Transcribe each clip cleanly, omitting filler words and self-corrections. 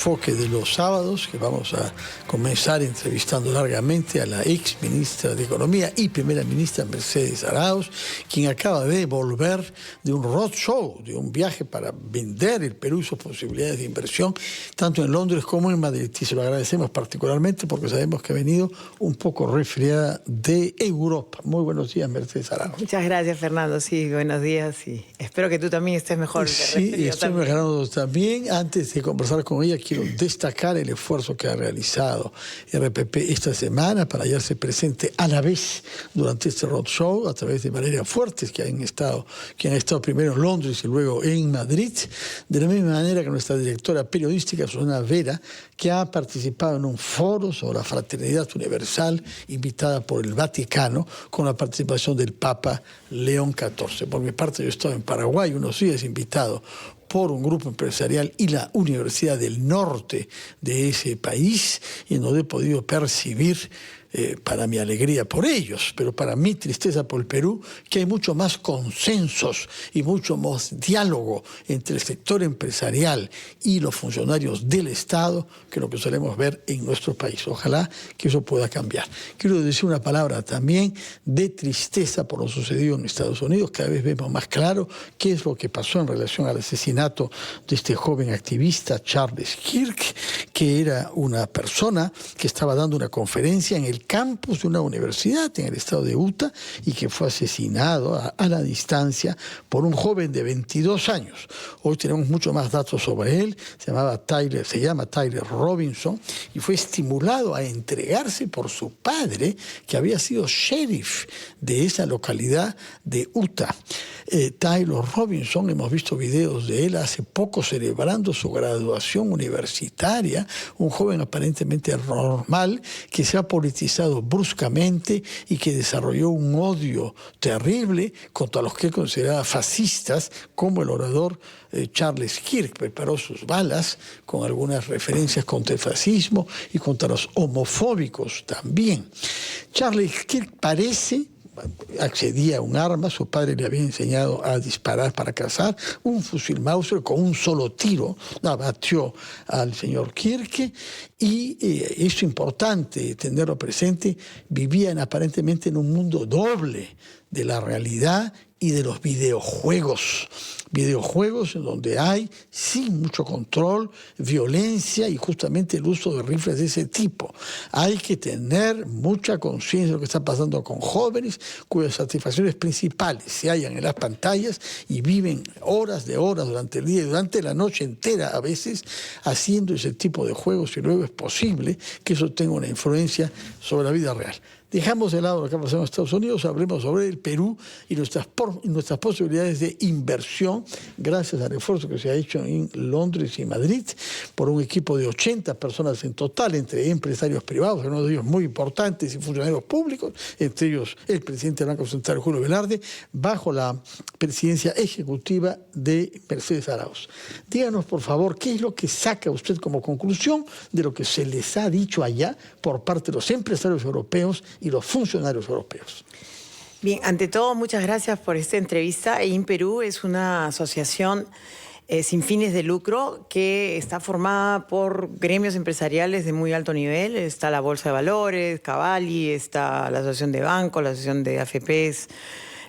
Enfoque de los sábados, que vamos a comenzar entrevistando largamente a la ex ministra de Economía y primera ministra Mercedes Arauz, quien acaba de volver de un roadshow, de un viaje para vender el Perú y sus posibilidades de inversión, tanto en Londres como en Madrid. Y se lo agradecemos particularmente porque sabemos que ha venido un poco resfriada de Europa. Muy buenos días, Mercedes Arauz. Muchas gracias, Fernando. Sí, buenos días y espero que tú también estés mejor. Sí, estoy mejorando también. Antes de conversar con ella, quiero destacar el esfuerzo que ha realizado RPP esta semana para hallarse presente a la vez durante este roadshow a través de Valeria Fuertes, que han estado primero en Londres y luego en Madrid, de la misma manera que nuestra directora periodística, Susana Vera, que ha participado en un foro sobre la fraternidad universal invitada por el Vaticano con la participación del Papa León XIV. Por mi parte, yo he estado en Paraguay unos días invitado por un grupo empresarial y la Universidad del Norte de ese país, y donde he podido percibir, para mi alegría por ellos, pero para mi tristeza por el Perú, que hay mucho más consensos y mucho más diálogo entre el sector empresarial y los funcionarios del Estado que lo que solemos ver en nuestro país. Ojalá que eso pueda cambiar. Quiero decir una palabra también de tristeza por lo sucedido en Estados Unidos. Cada vez vemos más claro qué es lo que pasó en relación al asesinato de este joven activista Charles Kirk, que era una persona que estaba dando una conferencia en el campus de una universidad en el estado de Utah y que fue asesinado a la distancia por un joven de 22 años. Hoy tenemos mucho más datos sobre él. Se llama Tyler Robinson y fue estimulado a entregarse por su padre, que había sido sheriff de esa localidad de Utah. Tyler Robinson, hemos visto videos de él hace poco celebrando su graduación universitaria, un joven aparentemente normal que se ha politizado bruscamente y que desarrolló un odio terrible contra los que él consideraba fascistas, como el orador Charles Kirk. Preparó sus balas con algunas referencias contra el fascismo y contra los homofóbicos también. Charles Kirk accedía a un arma, su padre le había enseñado a disparar para cazar, un fusil Mauser con un solo tiro abatió al señor Kirk, y es importante tenerlo presente. Vivían aparentemente en un mundo doble de la realidad y de los videojuegos en donde hay, sin mucho control, violencia y justamente el uso de rifles de ese tipo. Hay que tener mucha conciencia de lo que está pasando con jóvenes cuyas satisfacciones principales se hallan en las pantallas y viven horas durante el día y durante la noche entera a veces haciendo ese tipo de juegos, y luego es posible que eso tenga una influencia sobre la vida real. Dejamos de lado lo que ha pasado en Estados Unidos, hablemos sobre el Perú y nuestras posibilidades de inversión, gracias al esfuerzo que se ha hecho en Londres y Madrid por un equipo de 80 personas en total, entre empresarios privados, uno de ellos muy importantes, y funcionarios públicos, entre ellos el presidente del Banco Central, Julio Velarde, bajo la presidencia ejecutiva de Mercedes Arauz. Díganos, por favor, ¿qué es lo que saca usted como conclusión de lo que se les ha dicho allá por parte de los empresarios europeos y los funcionarios europeos? Bien, ante todo, muchas gracias por esta entrevista. InPerú es una asociación sin fines de lucro que está formada por gremios empresariales de muy alto nivel. Está la Bolsa de Valores, Cavalli, está la Asociación de Bancos, la Asociación de AFPs,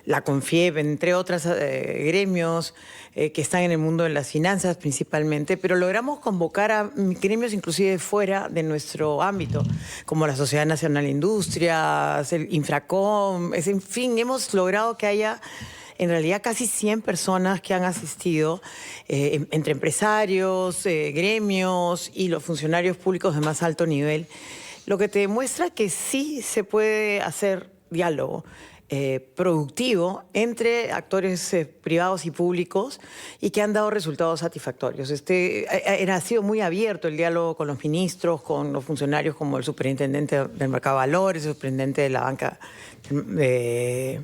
la CONFIEP, entre otros gremios que están en el mundo de las finanzas principalmente, pero logramos convocar a gremios inclusive fuera de nuestro ámbito, como la Sociedad Nacional de Industrias, el Infracom, en fin, hemos logrado que haya en realidad casi 100 personas que han asistido, entre empresarios, gremios y los funcionarios públicos de más alto nivel, lo que te demuestra que sí se puede hacer diálogo productivo entre actores privados y públicos, y que han dado resultados satisfactorios. Ha sido muy abierto el diálogo con los ministros, con los funcionarios como el superintendente del mercado de valores, el superintendente de la banca, de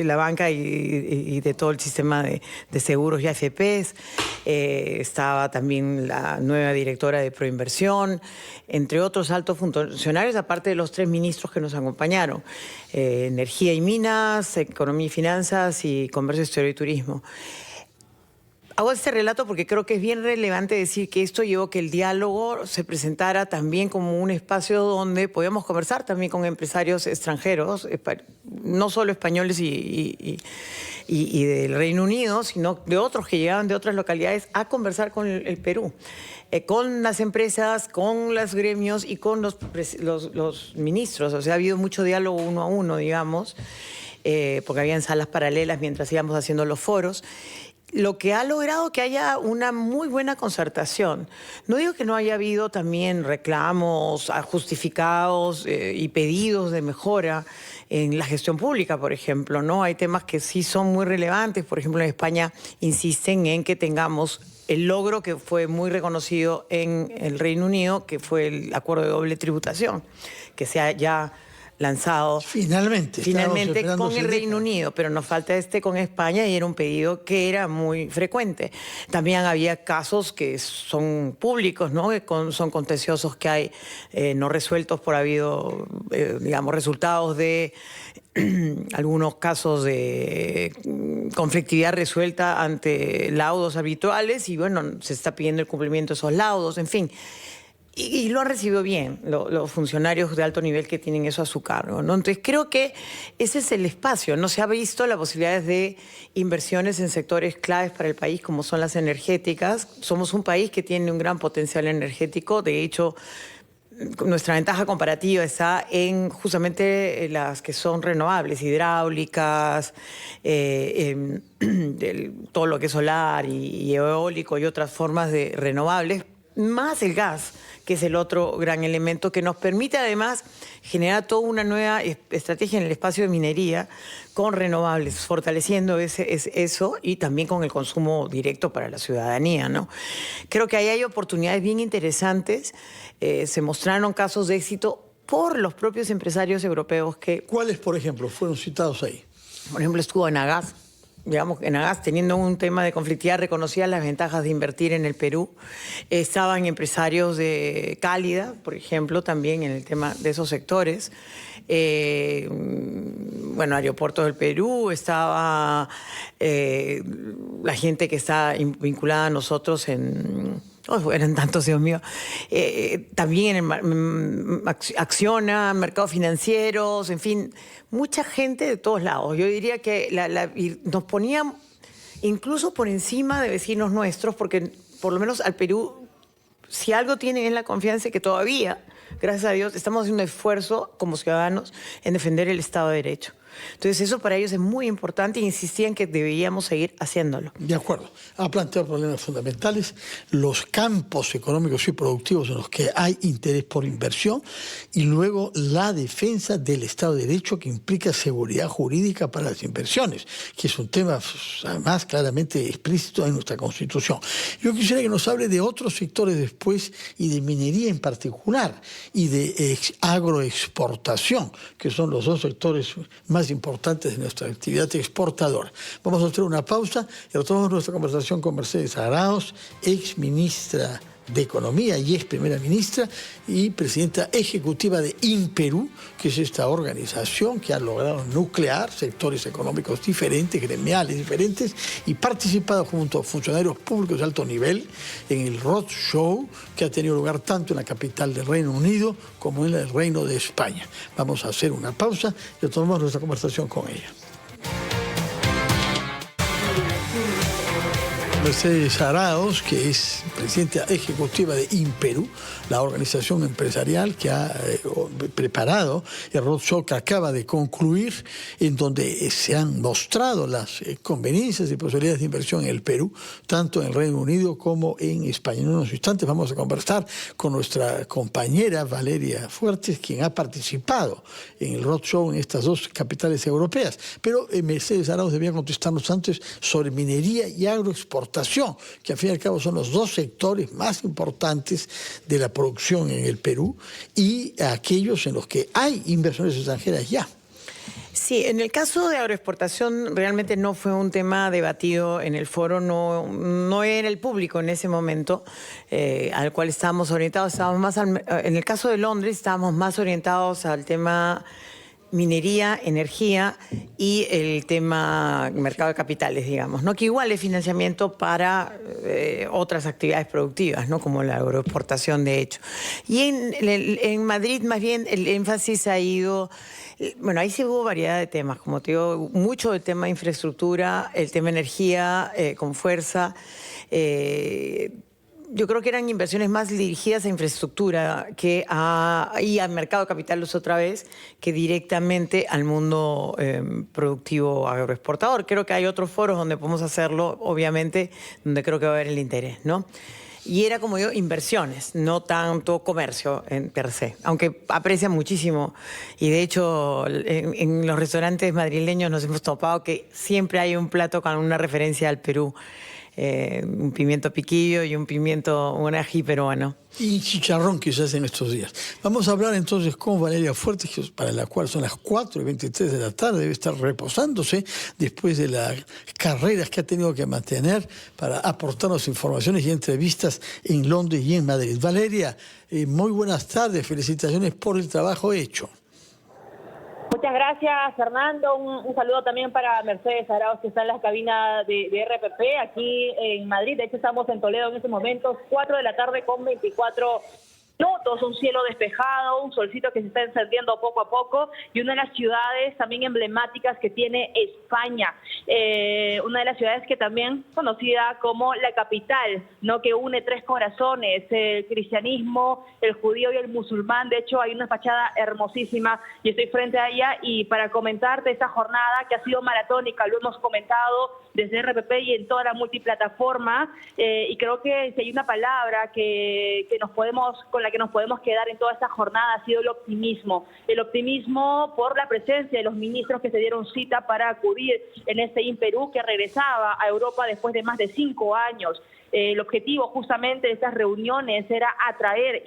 la banca y de todo el sistema de seguros y AFPs. Estaba también la nueva directora de Proinversión, entre otros altos funcionarios, aparte de los 3 ministros que nos acompañaron. Energía y Minas, Economía y Finanzas y Comercio, Exterior y Turismo. hago este relato porque creo que es bien relevante decir que esto llevó que el diálogo se presentara también como un espacio donde podíamos conversar también con empresarios extranjeros, no solo españoles y del Reino Unido, sino de otros que llegaban de otras localidades a conversar con el Perú, con las empresas, con los gremios y con los ministros. O sea, ha habido mucho diálogo uno a uno, digamos, porque habían salas paralelas mientras íbamos haciendo los foros. Lo que ha logrado que haya una muy buena concertación. No digo que no haya habido también reclamos justificados y pedidos de mejora en la gestión pública, por ejemplo, ¿no? Hay temas que sí son muy relevantes. Por ejemplo, en España insisten en que tengamos el logro que fue muy reconocido en el Reino Unido, que fue el acuerdo de doble tributación, que se ha ya lanzado finalmente con el Reino Unido, pero nos falta con España, y era un pedido que era muy frecuente. También había casos que son públicos, ¿no? Que son contenciosos que hay no resueltos por habido, digamos, resultados de algunos casos de conflictividad resuelta ante laudos habituales, y bueno, se está pidiendo el cumplimiento de esos laudos, en fin. Y lo han recibido bien los funcionarios de alto nivel que tienen eso a su cargo, ¿no? Entonces creo que ese es el espacio. No se ha visto las posibilidades de inversiones en sectores claves para el país, como son las energéticas. Somos un país que tiene un gran potencial energético. De hecho, nuestra ventaja comparativa está en justamente las que son renovables, hidráulicas, todo lo que es solar y eólico y otras formas de renovables, más el gas, que es el otro gran elemento que nos permite además generar toda una nueva estrategia en el espacio de minería con renovables, fortaleciendo eso y también con el consumo directo para la ciudadanía, ¿no? Creo que ahí hay oportunidades bien interesantes. Se mostraron casos de éxito por los propios empresarios europeos que... ¿Cuáles, por ejemplo, fueron citados ahí? Por ejemplo, estuvo Enagás. Digamos, Enagás, teniendo un tema de conflictividad, reconocía las ventajas de invertir en el Perú. Estaban empresarios de Cálida, por ejemplo, también en el tema de esos sectores. Bueno, Aeropuertos del Perú, estaba la gente que está vinculada a nosotros en... Oh, eran tantos, Dios mío. También en Acciona, mercados financieros, en fin, mucha gente de todos lados. Yo diría que nos ponían incluso por encima de vecinos nuestros, porque por lo menos al Perú, si algo tienen es la confianza que todavía, gracias a Dios, estamos haciendo un esfuerzo como ciudadanos en defender el Estado de Derecho. Entonces eso para ellos es muy importante, e insistían que deberíamos seguir haciéndolo. De acuerdo. Ha planteado problemas fundamentales, los campos económicos y productivos en los que hay interés por inversión, y luego la defensa del Estado de Derecho, que implica seguridad jurídica para las inversiones, que es un tema además claramente explícito en nuestra Constitución. Yo quisiera que nos hable de otros sectores después, y de minería en particular, y de agroexportación, que son los dos sectores más importantes de nuestra actividad exportadora. Vamos a hacer una pausa y retomamos nuestra conversación con Mercedes Arauz, ex ministra de Economía y ex primera ministra y presidenta ejecutiva de Imperú, que es esta organización que ha logrado nuclear sectores económicos diferentes, gremiales diferentes, y participado junto a funcionarios públicos de alto nivel en el roadshow que ha tenido lugar tanto en la capital del Reino Unido como en el Reino de España. Vamos a hacer una pausa y retomamos nuestra conversación con ella. Mercedes Arauz, que es presidenta ejecutiva de Imperú, la organización empresarial que ha preparado el roadshow que acaba de concluir, en donde se han mostrado las conveniencias y posibilidades de inversión en el Perú, tanto en el Reino Unido como en España. En unos instantes vamos a conversar con nuestra compañera Valeria Fuertes, quien ha participado en el roadshow en estas dos capitales europeas. Pero Mercedes Arauz debía contestarnos antes sobre minería y agroexportación, que al fin y al cabo son los dos sectores más importantes de la producción en el Perú y aquellos en los que hay inversiones extranjeras ya. Sí, en el caso de agroexportación realmente no fue un tema debatido en el foro, no era el público en ese momento al cual estábamos orientados. En el caso de Londres estábamos más orientados al tema minería, energía y el tema mercado de capitales, digamos, ¿no? Que igual es financiamiento para otras actividades productivas, ¿no? Como la agroexportación, de hecho. Y en Madrid, más bien, el énfasis ha ido... Bueno, ahí sí hubo variedad de temas, como te digo, mucho del tema de infraestructura, el tema energía con fuerza. Yo creo que eran inversiones más dirigidas a infraestructura y al mercado de capitales otra vez, que directamente al mundo productivo agroexportador. Creo que hay otros foros donde podemos hacerlo, obviamente, donde creo que va a haber el interés, ¿no? Y era, como yo, inversiones, no tanto comercio en per se, aunque aprecian muchísimo. Y de hecho, en los restaurantes madrileños nos hemos topado que siempre hay un plato con una referencia al Perú. Un pimiento piquillo y un ají peruano. Y chicharrón quizás en estos días. Vamos a hablar entonces con Valeria Fuertes, para la cual son las 4:23 de la tarde, debe estar reposándose después de las carreras que ha tenido que mantener para aportarnos informaciones y entrevistas en Londres y en Madrid. Valeria, muy buenas tardes, felicitaciones por el trabajo hecho. Muchas gracias, Fernando. Un saludo también para Mercedes Arauz, que está en la cabina de RPP aquí en Madrid. De hecho, estamos en Toledo en estos momentos, 4 de la tarde con 24 minutos, un cielo despejado, un solcito que se está encendiendo poco a poco, y una de las ciudades también emblemáticas que tiene España, una de las ciudades que también conocida como la capital, ¿no? Que une tres corazones, el cristianismo, el judío y el musulmán. De hecho, hay una fachada hermosísima y estoy frente a ella, y para comentarte esta jornada que ha sido maratónica, lo hemos comentado desde RPP y en toda la multiplataforma, y creo que si hay una palabra con la que nos podemos quedar en toda esta jornada ha sido el optimismo por la presencia de los ministros que se dieron cita para acudir en este InPerú, que regresaba a Europa después de más de 5 años. El objetivo justamente de estas reuniones era atraer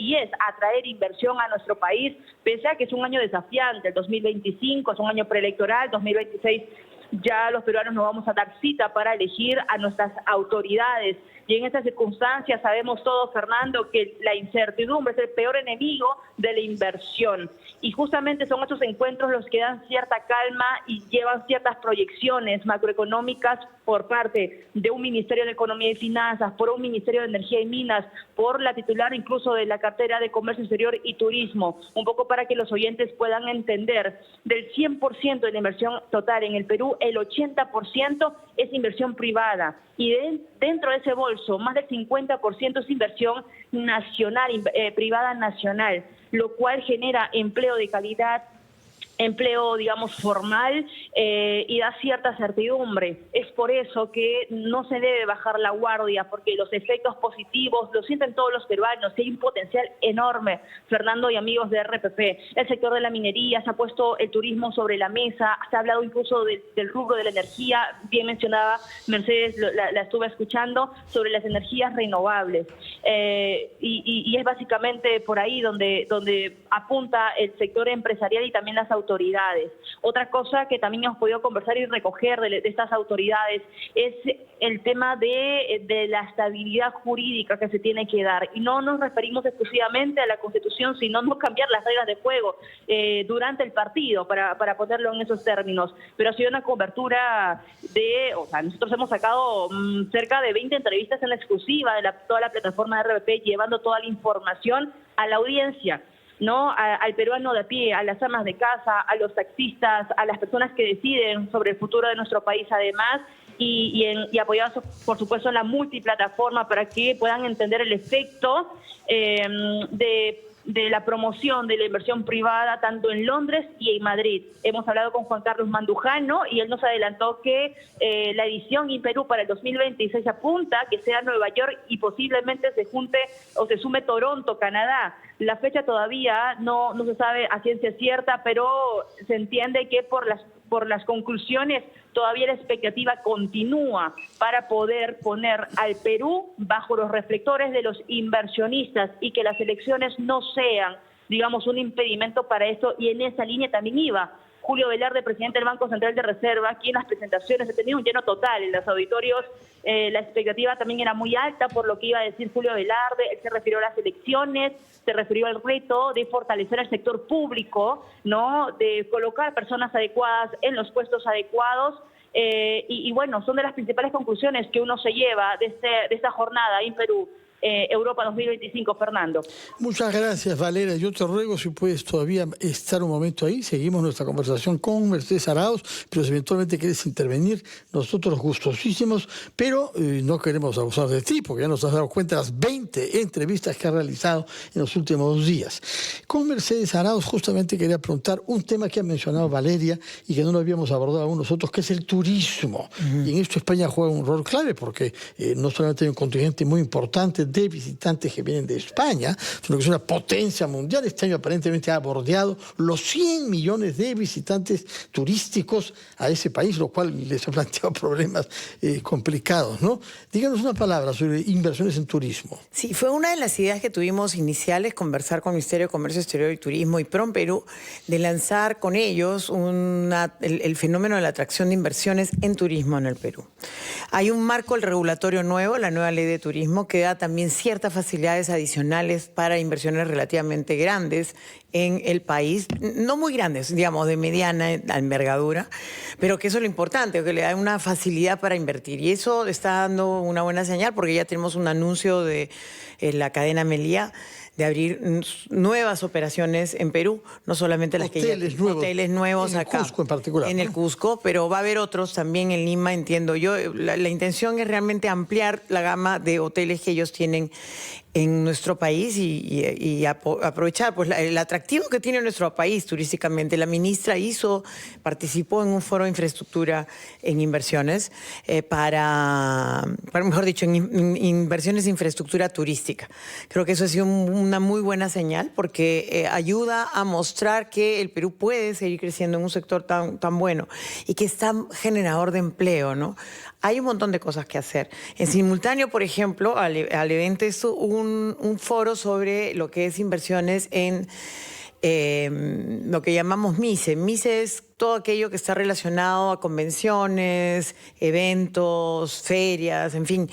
inversión a nuestro país, pese a que es un año desafiante. El 2025 es un año preelectoral, 2026 ya los peruanos nos vamos a dar cita para elegir a nuestras autoridades. Y en estas circunstancias sabemos todos, Fernando, que la incertidumbre es el peor enemigo de la inversión. Y justamente son estos encuentros los que dan cierta calma y llevan ciertas proyecciones macroeconómicas por parte de un Ministerio de Economía y Finanzas, por un Ministerio de Energía y Minas, por la titular incluso de la cartera de Comercio Exterior y Turismo, un poco para que los oyentes puedan entender. Del 100% de la inversión total en el Perú, el 80% es inversión privada, y dentro de ese bolso más del 50% es inversión nacional, privada nacional, lo cual genera empleo de calidad, empleo, digamos, formal, y da cierta certidumbre. Es por eso que no se debe bajar la guardia, porque los efectos positivos los sienten todos los peruanos, y hay un potencial enorme, Fernando y amigos de RPP. El sector de la minería, se ha puesto el turismo sobre la mesa, se ha hablado incluso del rubro de la energía, bien mencionaba Mercedes, la estuve escuchando, sobre las energías renovables. Y es básicamente por ahí donde apunta el sector empresarial y también las autoridades. Otra cosa que también hemos podido conversar y recoger de estas autoridades es el tema de la estabilidad jurídica que se tiene que dar. Y no nos referimos exclusivamente a la Constitución, sino no cambiar las reglas de juego durante el partido, para ponerlo en esos términos. Pero ha sido una cobertura nosotros hemos sacado cerca de 20 entrevistas en la exclusiva de toda la plataforma de RPP, llevando toda la información a la audiencia, ¿no? Al peruano de a pie, a las amas de casa, a los taxistas, a las personas que deciden sobre el futuro de nuestro país, además, y apoyados, por supuesto, en la multiplataforma, para que puedan entender el efecto de la promoción de la inversión privada tanto en Londres y en Madrid. Hemos hablado con Juan Carlos Mandujano y él nos adelantó que la edición InPerú para el 2026 apunta que sea Nueva York, y posiblemente se junte o se sume Toronto, Canadá. La fecha todavía no se sabe a ciencia cierta, pero se entiende que por las conclusiones todavía la expectativa continúa para poder poner al Perú bajo los reflectores de los inversionistas, y que las elecciones no sean, digamos, un impedimento para esto. Y en esa línea también iba Julio Velarde, presidente del Banco Central de Reserva, quien en las presentaciones ha tenido un lleno total en los auditorios. La expectativa también era muy alta por lo que iba a decir Julio Velarde. Él se refirió a las elecciones, se refirió al reto de fortalecer el sector público, ¿no? De colocar personas adecuadas en los puestos adecuados. Y bueno, son de las principales conclusiones que uno se lleva de esta jornada en Perú. Europa 2025, Fernando. Muchas gracias, Valeria. Yo te ruego si puedes todavía estar un momento ahí. Seguimos nuestra conversación con Mercedes Arauz, pero si eventualmente quieres intervenir, nosotros gustosísimos, pero no queremos abusar de ti, porque ya nos has dado cuenta de las 20 entrevistas que has realizado en los últimos días. Con Mercedes Arauz justamente quería preguntar un tema que ha mencionado Valeria y que no lo habíamos abordado aún nosotros, que es el turismo. Y en esto España juega un rol clave, porque no solamente hay un contingente muy importante de visitantes que vienen de España, sino que es una potencia mundial. Este año aparentemente ha bordeado los 100 millones de visitantes turísticos a ese país, lo cual les ha planteado problemas complicados, ¿no? Díganos una palabra sobre inversiones en turismo. Sí, fue una de las ideas que tuvimos iniciales, conversar con el Ministerio de Comercio Exterior y Turismo y PROMPERÚ, de lanzar con ellos el fenómeno de la atracción de inversiones en turismo en el Perú. Hay un marco regulatorio nuevo, la nueva ley de turismo, que da también ciertas facilidades adicionales para inversiones relativamente grandes en el país, no muy grandes, digamos, de mediana envergadura, pero que eso es lo importante, que le da una facilidad para invertir. Y eso está dando una buena señal, porque ya tenemos un anuncio de la cadena Meliá de abrir nuevas operaciones en Perú, no solamente las hoteles nuevos acá. En el Cusco en particular. En el Cusco, pero va a haber otros también en Lima, entiendo yo. La intención es realmente ampliar la gama de hoteles que ellos tienen en nuestro país y aprovechar pues el atractivo que tiene nuestro país turísticamente. La ministra participó en un foro de infraestructura en inversiones mejor dicho, en inversiones de infraestructura turística. Creo que eso ha sido una muy buena señal, porque ayuda a mostrar que el Perú puede seguir creciendo en un sector tan bueno y que es tan generador de empleo, ¿no? Hay un montón de cosas que hacer. En simultáneo, por ejemplo, al evento estuvo un foro sobre lo que es inversiones en lo que llamamos MICE. MICE es todo aquello que está relacionado a convenciones, eventos, ferias, en fin,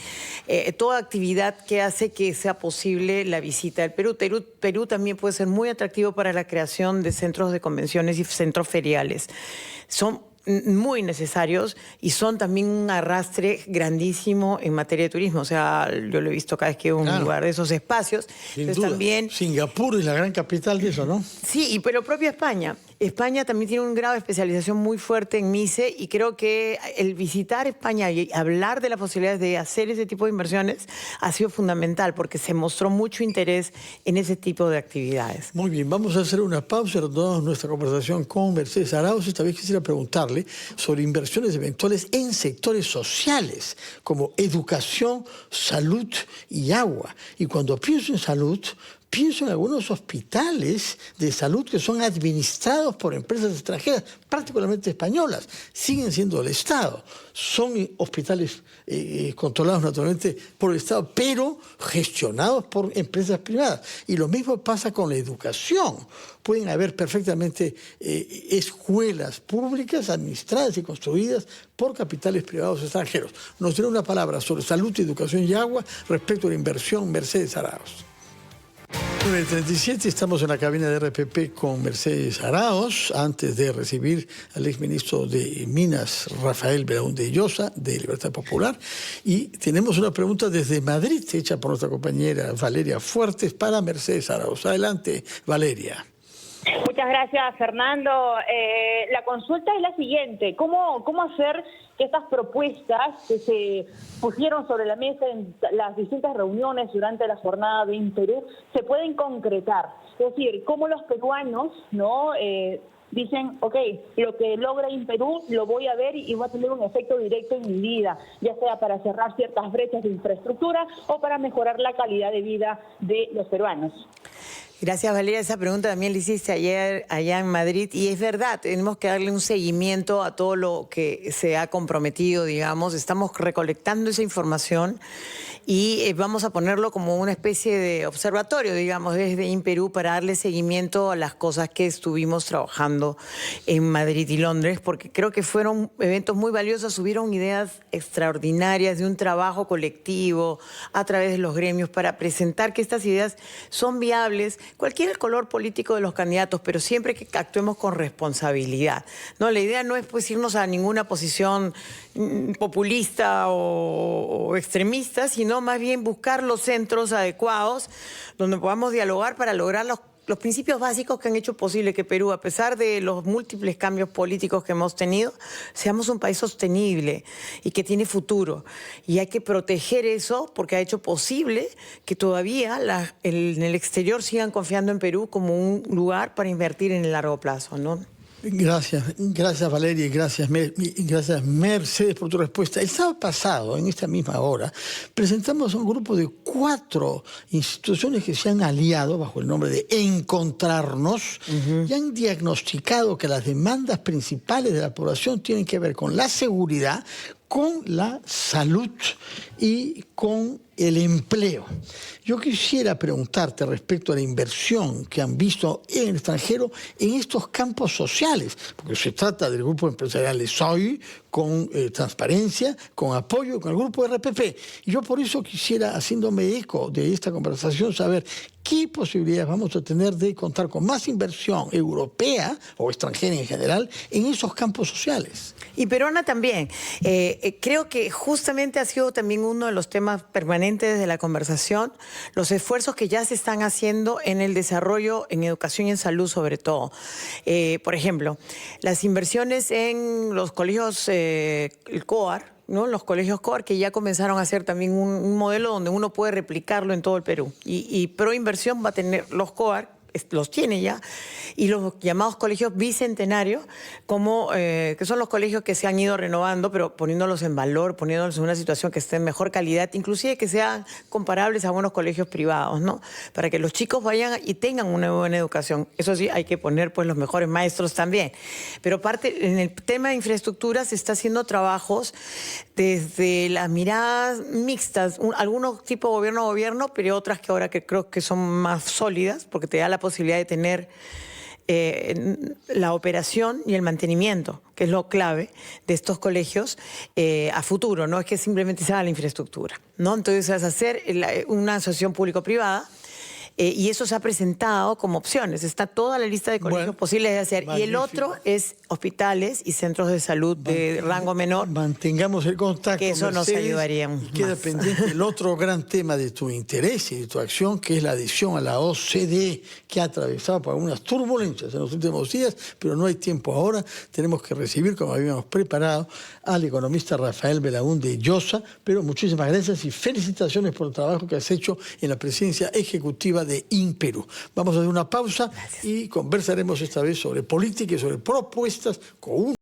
toda actividad que hace que sea posible la visita del Perú. Perú también puede ser muy atractivo para la creación de centros de convenciones y centros feriales. Son muy necesarios y son también un arrastre grandísimo en materia de turismo. O sea, yo lo he visto cada vez que hay un lugar de esos espacios. Sin duda. También Singapur es la gran capital de eso, ¿no? Sí, pero propia España. España también tiene un grado de especialización muy fuerte en MICE y creo que el visitar España y hablar de las posibilidades de hacer ese tipo de inversiones ha sido fundamental, porque se mostró mucho interés en ese tipo de actividades. Muy bien, vamos a hacer una pausa, retomamos nuestra conversación con Mercedes Arauz. Esta vez quisiera preguntarle sobre inversiones eventuales en sectores sociales como educación, salud y agua. Y cuando pienso en salud, pienso en algunos hospitales de salud que son administrados por empresas extranjeras, particularmente españolas. Siguen siendo del Estado. Son hospitales controlados naturalmente por el Estado, pero gestionados por empresas privadas. Y lo mismo pasa con la educación. Pueden haber perfectamente escuelas públicas administradas y construidas por capitales privados extranjeros. Nos dirá una palabra sobre salud, educación y agua respecto a la inversión Mercedes Arauz. 9:37, estamos en la cabina de RPP con Mercedes Arauz, antes de recibir al exministro de Minas, Rafael Belaúnde Llosa, de Libertad Popular. Y tenemos una pregunta desde Madrid, hecha por nuestra compañera Valeria Fuertes para Mercedes Arauz. Adelante, Valeria. Muchas gracias, Fernando. La consulta es la siguiente. ¿Cómo hacer que estas propuestas que se pusieron sobre la mesa en las distintas reuniones durante la jornada de Perú se pueden concretar? Es decir, cómo los peruanos dicen, ok, lo que logra Perú lo voy a ver y va a tener un efecto directo en mi vida, ya sea para cerrar ciertas brechas de infraestructura o para mejorar la calidad de vida de los peruanos. Gracias, Valeria. Esa pregunta también la hiciste ayer allá en Madrid, y es verdad, tenemos que darle un seguimiento a todo lo que se ha comprometido, digamos. Estamos recolectando esa información y vamos a ponerlo como una especie de observatorio, digamos, desde INPERÚ para darle seguimiento a las cosas que estuvimos trabajando en Madrid y Londres, porque creo que fueron eventos muy valiosos, hubieron ideas extraordinarias de un trabajo colectivo a través de los gremios para presentar que estas ideas son viables, cualquier el color político de los candidatos, pero siempre que actuemos con responsabilidad, ¿no? La idea no es pues irnos a ninguna posición populista o extremista, sino más bien buscar los centros adecuados donde podamos dialogar para lograr los principios básicos que han hecho posible que Perú, a pesar de los múltiples cambios políticos que hemos tenido, seamos un país sostenible y que tiene futuro. Y hay que proteger eso porque ha hecho posible que todavía en el exterior sigan confiando en Perú como un lugar para invertir en el largo plazo, ¿no? Gracias Valeria y gracias Mercedes por tu respuesta. El sábado pasado, en esta misma hora, presentamos a un grupo de 4 instituciones que se han aliado bajo el nombre de Encontrarnos y han diagnosticado que las demandas principales de la población tienen que ver con la seguridad, con la salud y con el empleo. Yo quisiera preguntarte respecto a la inversión que han visto en el extranjero en estos campos sociales, porque se trata del grupo empresarial de SOI, con transparencia, con apoyo, con el grupo RPP. Y yo por eso quisiera, haciéndome eco de esta conversación, saber qué posibilidades vamos a tener de contar con más inversión europea o extranjera en general en esos campos sociales. Y peruana también. Creo que justamente ha sido también uno de los temas permanentes de la conversación, los esfuerzos que ya se están haciendo en el desarrollo, en educación y en salud sobre todo. Por ejemplo, las inversiones en los colegios, el COAR, ¿no? Los colegios COAR que ya comenzaron a hacer también un modelo donde uno puede replicarlo en todo el Perú. Y Proinversión va a tener los COAR, los tiene ya, y los llamados colegios bicentenarios, como, que son los colegios que se han ido renovando, pero poniéndolos en valor, poniéndolos en una situación que esté en mejor calidad, inclusive que sean comparables a buenos colegios privados, ¿no? Para que los chicos vayan y tengan una buena educación. Eso sí, hay que poner pues los mejores maestros también. Pero en el tema de infraestructura se está haciendo trabajos desde las miradas mixtas, algunos tipo gobierno a gobierno, pero otras que ahora que creo que son más sólidas, porque te da la posibilidad de tener la operación y el mantenimiento, que es lo clave de estos colegios a futuro, no es que simplemente se haga la infraestructura, ¿no? Entonces es hacer una asociación público-privada. Y eso se ha presentado como opciones. Está toda la lista de colegios posibles de hacer. Magnífico. Y el otro es hospitales y centros de salud de rango menor. Mantengamos el contacto, que eso Mercedes, nos ayudaría y queda más. pendiente el otro gran tema de tu interés y de tu acción, que es la adhesión a la OCDE, que ha atravesado por algunas turbulencias en los últimos días, pero no hay tiempo ahora. Tenemos que recibir, como habíamos preparado, al economista Rafael Belaúnde Llosa. Pero muchísimas gracias y felicitaciones por el trabajo que has hecho en la presidencia ejecutiva de INPERÚ. Vamos a hacer una pausa. Gracias. Y conversaremos esta vez sobre política y sobre propuestas con un